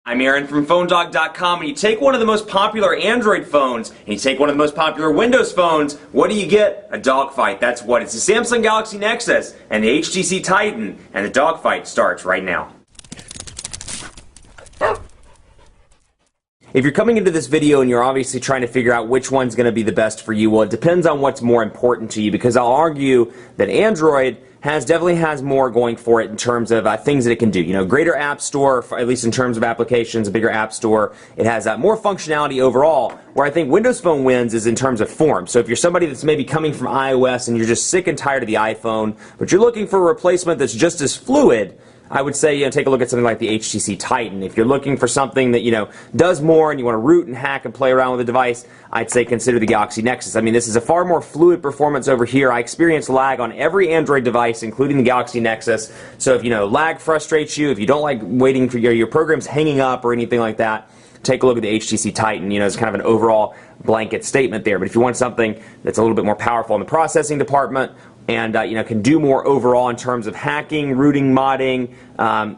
I'm Aaron from PhoneDog.com, and you take one of the most popular Android phones, and you take one of the most popular Windows phones, what do you get? A Dogfight. That's what. It's the Samsung Galaxy Nexus and the HTC Titan, and the Dogfight starts right now. If you're coming into this video and you're obviously trying to figure out which one's going to be the best for you, well, it depends on what's more important to you, because I'll argue that Android definitely has more going for it in terms of things that it can do. You know, greater app store, at least in terms of applications, a bigger app store. It has more functionality overall. Where I think Windows Phone wins is in terms of form. So if you're somebody that's maybe coming from iOS and you're just sick and tired of the iPhone, but you're looking for a replacement that's just as fluid, I would say, take a look at something like the HTC Titan. If you're looking for something that, does more and you want to root and hack and play around with the device, I'd say consider the Galaxy Nexus. I mean, this is a far more fluid performance over here. I experience lag on every Android device, including the Galaxy Nexus. So if, lag frustrates you, if you don't like waiting for your program's hanging up or anything like that, take a look at the HTC Titan. It's kind of an overall blanket statement there. But if you want something that's a little bit more powerful in the processing department, and can do more overall in terms of hacking, rooting, modding,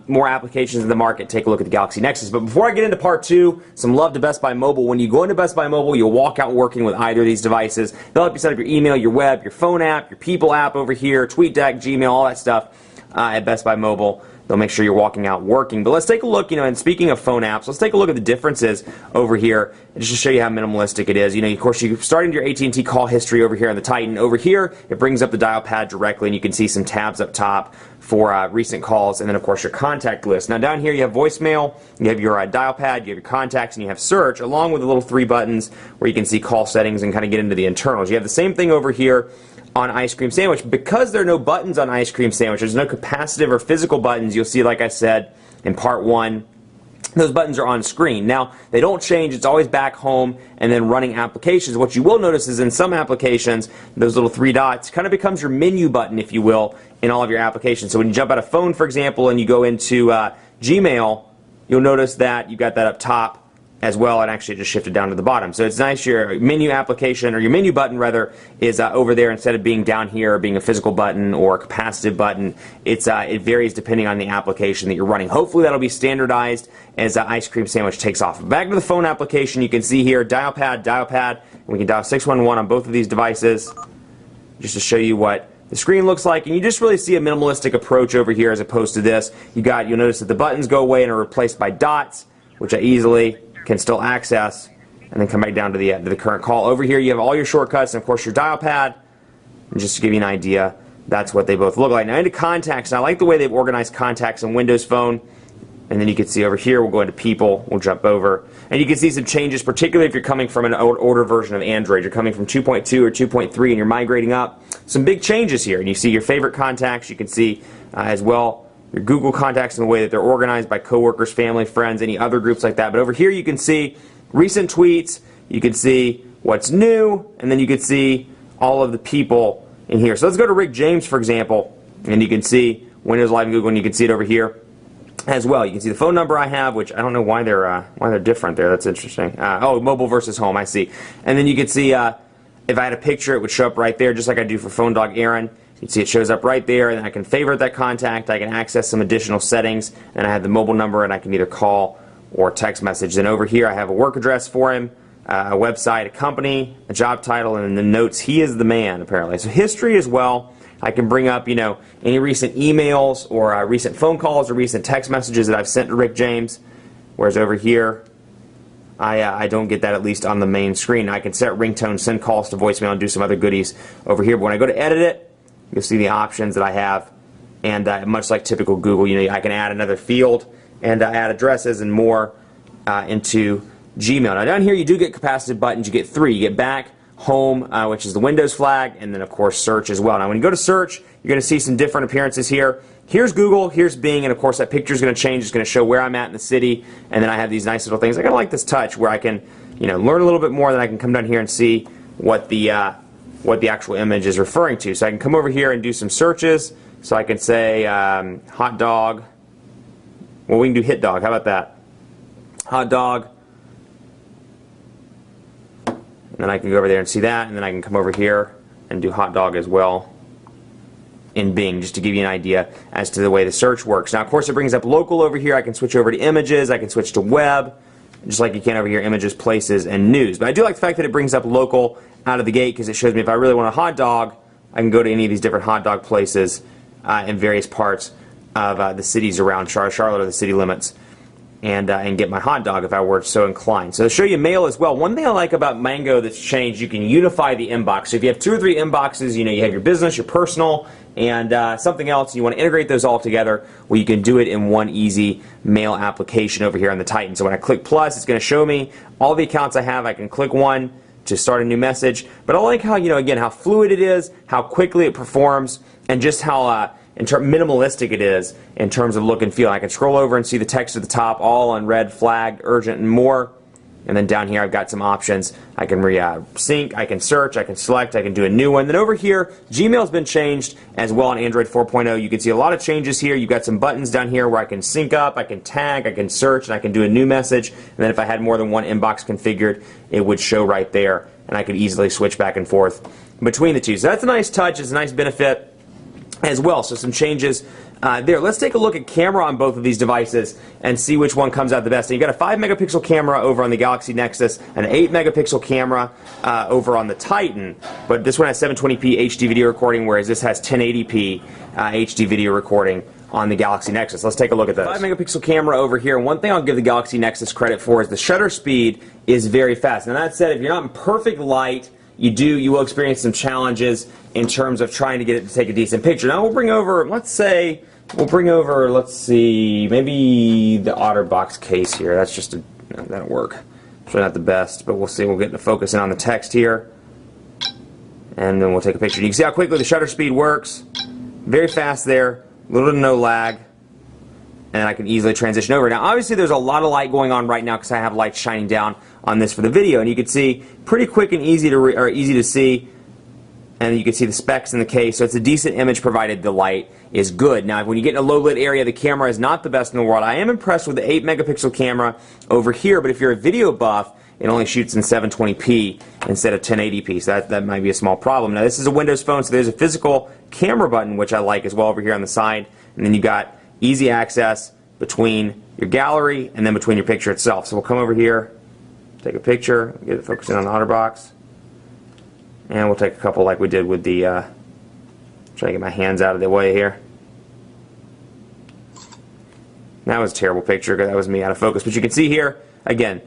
more applications in the market, take a look at the Galaxy Nexus. But before I get into part two, some love to Best Buy Mobile. When you go into Best Buy Mobile, you'll walk out working with either of these devices. They'll help you set up your email, your web, your phone app, your People app over here, TweetDeck, Gmail, all that stuff at Best Buy Mobile. They'll make sure you're walking out working. But let's take a look, and speaking of phone apps, let's take a look at the differences over here, just to show you how minimalistic it is. Of course, you start into your AT&T call history over here on the Titan. Over here, it brings up the dial pad directly, and you can see some tabs up top for recent calls, and then, of course, your contact list. Now, down here, you have voicemail, you have your dial pad, you have your contacts, and you have search, along with the little three buttons where you can see call settings and kind of get into the internals. You have the same thing over here on Ice Cream Sandwich. Because there are no buttons on Ice Cream Sandwich, there's no capacitive or physical buttons. You'll see, like I said in part one, those buttons are on screen. Now, they don't change. It's always back home and then running applications. What you will notice is in some applications, those little three dots kind of becomes your menu button, if you will, in all of your applications. So when you jump out of phone, for example, and you go into Gmail, you'll notice that you've got that up top as well, and actually just shifted down to the bottom. So it's nice your menu application, or your menu button rather, is over there instead of being down here or being a physical button or a capacitive button. It varies depending on the application that you're running. Hopefully that'll be standardized as Ice Cream Sandwich takes off. Back to the phone application, you can see here dial pad, and we can dial 611 on both of these devices just to show you what the screen looks like, and you just really see a minimalistic approach over here as opposed to this. You'll notice that the buttons go away and are replaced by dots, which I easily can still access, and then come back down to the current call. Over here you have all your shortcuts and of course your dial pad, and just to give you an idea, that's what they both look like. Now into contacts, and I like the way they've organized contacts in Windows Phone, and then you can see over here, we'll go into People, we'll jump over, and you can see some changes, particularly if you're coming from an older version of Android. You're coming from 2.2 or 2.3 and you're migrating up. Some big changes here, and you see your favorite contacts. You can see as well your Google contacts in the way that they're organized by coworkers, family, friends, any other groups like that. But over here you can see recent tweets, you can see what's new, and then you can see all of the people in here. So let's go to Rick James, for example, and you can see Windows Live and Google, and you can see it over here as well. You can see the phone number I have, which I don't know why they're different there. That's interesting. Oh, mobile versus home, I see. And then you can see if I had a picture, it would show up right there, just like I do for Phone Dog Aaron. You can see it shows up right there, and then I can favorite that contact. I can access some additional settings, and I have the mobile number, and I can either call or text message. Then over here I have a work address for him, a website, a company, a job title, and then the notes. He is the man, apparently. So history as well. I can bring up, any recent emails or recent phone calls or recent text messages that I've sent to Rick James. Whereas over here, I don't get that, at least on the main screen. I can set ringtones, send calls to voicemail, and do some other goodies over here. But when I go to edit it, you'll see the options that I have, and much like typical Google, I can add another field and add addresses and more into Gmail. Now down here you do get capacitive buttons. You get three. You get back, home, which is the Windows flag, and then of course search as well. Now when you go to search, you're going to see some different appearances here. Here's Google, here's Bing, and of course that picture is going to change. It's going to show where I'm at in the city, and then I have these nice little things. I kind of like this touch where I can learn a little bit more, then I can come down here and see what the actual image is referring to. So I can come over here and do some searches. So I can say hot dog. Well, we can do hit dog. How about that? Hot dog. And then I can go over there and see that. And then I can come over here and do hot dog as well. in Bing, just to give you an idea as to the way the search works. Now, of course, it brings up local over here. I can switch over to images. I can switch to web, just like you can over here, images, places, and news. But I do like the fact that it brings up local out of the gate because it shows me if I really want a hot dog, I can go to any of these different hot dog places in various parts of the cities around Charlotte or the city limits, and get my hot dog if I were so inclined. So to show you mail as well, one thing I like about Mango that's changed, you can unify the inbox. So if you have 2 or 3 inboxes, you have your business, your personal, and something else, and you want to integrate those all together, well, you can do it in one easy mail application over here on the Titan. So when I click plus, it's going to show me all the accounts I have. I can click one to start a new message. But I like how, again, how fluid it is, how quickly it performs, and just how minimalistic it is in terms of look and feel. I can scroll over and see the text at the top, all on red, flagged, urgent, and more. And then down here I've got some options. I can sync, I can search, I can select, I can do a new one. Then over here, Gmail's been changed as well on Android 4.0. You can see a lot of changes here. You've got some buttons down here where I can sync up, I can tag, I can search, and I can do a new message. And then if I had more than one inbox configured, it would show right there. And I could easily switch back and forth between the two. So that's a nice touch, it's a nice benefit as well. So some changes there. Let's take a look at camera on both of these devices and see which one comes out the best. And you've got a 5 megapixel camera over on the Galaxy Nexus, and an 8 megapixel camera over on the Titan. But this one has 720p HD video recording, whereas this has 1080p HD video recording on the Galaxy Nexus. Let's take a look at this. 5 megapixel camera over here, and one thing I'll give the Galaxy Nexus credit for is the shutter speed is very fast. Now that said, if you're not in perfect light, you will experience some challenges in terms of trying to get it to take a decent picture. Now we'll bring over, let's see, maybe the OtterBox case here. That's just that'll work. It's really not the best, but we'll see. We'll get to focus in on the text here, and then we'll take a picture. You can see how quickly the shutter speed works. Very fast there, a little to no lag, and I can easily transition over. Now obviously there's a lot of light going on right now because I have light shining down on this for the video, and you can see pretty quick and easy to see, and you can see the specs in the case. So it's a decent image provided the light is good. Now when you get in a low lit area, the camera is not the best in the world. I am impressed with the 8 megapixel camera over here, but if you're a video buff, it only shoots in 720p instead of 1080p, so that might be a small problem. Now this is a Windows phone, so there's a physical camera button, which I like as well over here on the side, and then you got easy access between your gallery and then between your picture itself. So we'll come over here, take a picture, get it focusing on the OtterBox, and we'll take a couple like we did with the try to get my hands out of the way here. That was a terrible picture because that was me out of focus, but you can see here again,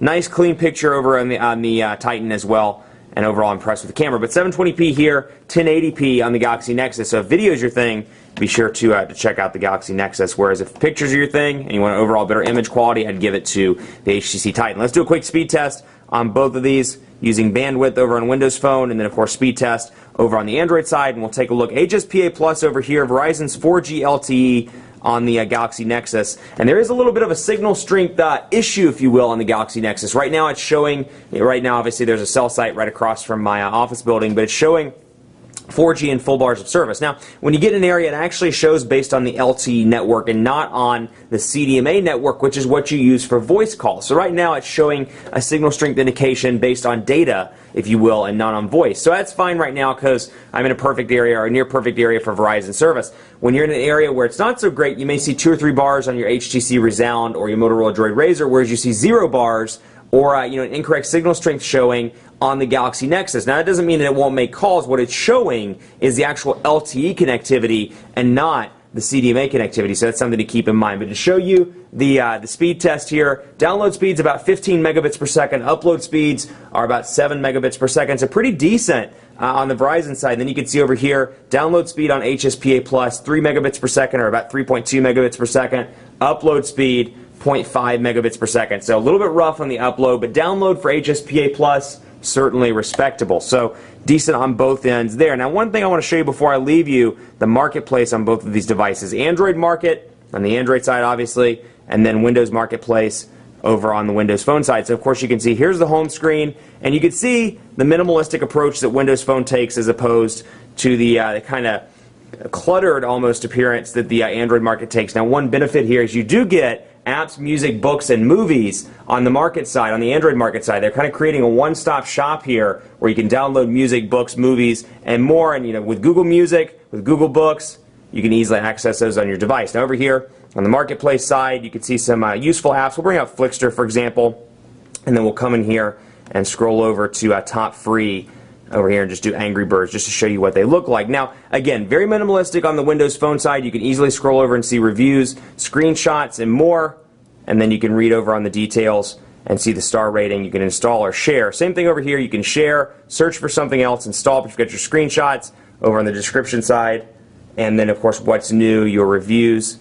nice clean picture over on the Titan as well, and overall impressed with the camera. But 720p here, 1080p on the Galaxy Nexus. So if video is your thing, be sure to check out the Galaxy Nexus. Whereas if pictures are your thing and you want an overall better image quality, I'd give it to the HTC Titan. Let's do a quick speed test on both of these using bandwidth over on Windows Phone, and then of course speed test over on the Android side. And we'll take a look. HSPA Plus over here, Verizon's 4G LTE on the Galaxy Nexus, and there is a little bit of a signal strength issue, if you will, on the Galaxy Nexus. Right now it's showing, obviously there's a cell site right across from my office building, but it's showing 4G and full bars of service. Now, when you get in an area, it actually shows based on the LTE network and not on the CDMA network, which is what you use for voice calls. So right now, it's showing a signal strength indication based on data, if you will, and not on voice. So that's fine right now because I'm in a perfect area or a near perfect area for Verizon service. When you're in an area where it's not so great, you may see 2 or 3 bars on your HTC Resound or your Motorola Droid Razr, whereas you see 0 bars or an incorrect signal strength showing on the Galaxy Nexus. Now that doesn't mean that it won't make calls. What it's showing is the actual LTE connectivity and not the CDMA connectivity, so that's something to keep in mind. But to show you the speed test here, download speed's about 15 megabits per second, upload speeds are about 7 megabits per second, so pretty decent on the Verizon side. Then you can see over here, download speed on HSPA Plus, 3 megabits per second, or about 3.2 megabits per second, upload speed 0.5 megabits per second. So a little bit rough on the upload, but download for HSPA Plus, certainly respectable. So decent on both ends there. Now one thing I want to show you before I leave you, the marketplace on both of these devices. Android market on the Android side obviously, and then Windows marketplace over on the Windows Phone side. So of course you can see here's the home screen, and you can see the minimalistic approach that Windows Phone takes as opposed to the kind of cluttered almost appearance that the Android market takes. Now one benefit here is you do get apps, music, books, and movies on the market side, on the Android market side. They're kind of creating a one-stop shop here where you can download music, books, movies, and more. And with Google Music, with Google Books, you can easily access those on your device. Now over here on the marketplace side, you can see some useful apps. We'll bring up Flickster, for example, and then we'll come in here and scroll over to top free over here and just do Angry Birds just to show you what they look like. Now, again, very minimalistic on the Windows Phone side. You can easily scroll over and see reviews, screenshots, and more, and then you can read over on the details and see the star rating. You can install or share. Same thing over here. You can share, search for something else, install if you've got your screenshots over on the description side, and then, of course, what's new, your reviews,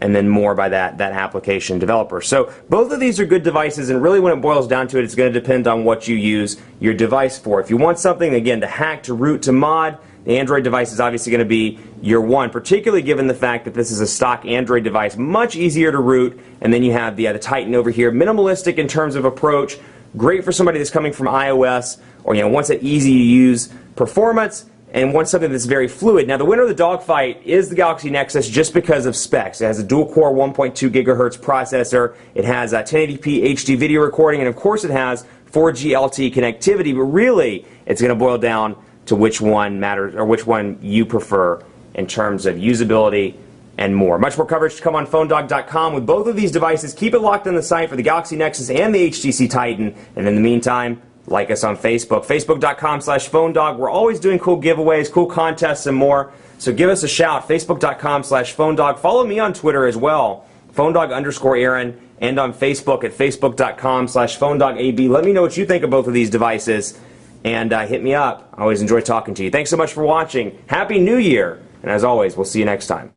and then more by that application developer. So both of these are good devices, and really when it boils down to it, it's going to depend on what you use your device for. If you want something, again, to hack, to root, to mod, the Android device is obviously going to be your one, particularly given the fact that this is a stock Android device, much easier to root, and then you have the Titan over here, minimalistic in terms of approach, great for somebody that's coming from iOS, or wants that easy to use performance, and wants something that's very fluid. Now, the winner of the dogfight is the Galaxy Nexus just because of specs. It has a dual-core 1.2 gigahertz processor. It has 1080p HD video recording, and of course it has 4G LTE connectivity, but really it's going to boil down to which one matters, or which one you prefer in terms of usability and more. Much more coverage to come on PhoneDog.com with both of these devices. Keep it locked on the site for the Galaxy Nexus and the HTC Titan, and in the meantime, like us on Facebook, Facebook.com/PhoneDog. We're always doing cool giveaways, cool contests, and more. So give us a shout, Facebook.com/PhoneDog. Follow me on Twitter as well, PhoneDog_Aaron, and on Facebook at Facebook.com/PhoneDogAB. Let me know what you think of both of these devices, and hit me up. I always enjoy talking to you. Thanks so much for watching. Happy New Year, and as always, we'll see you next time.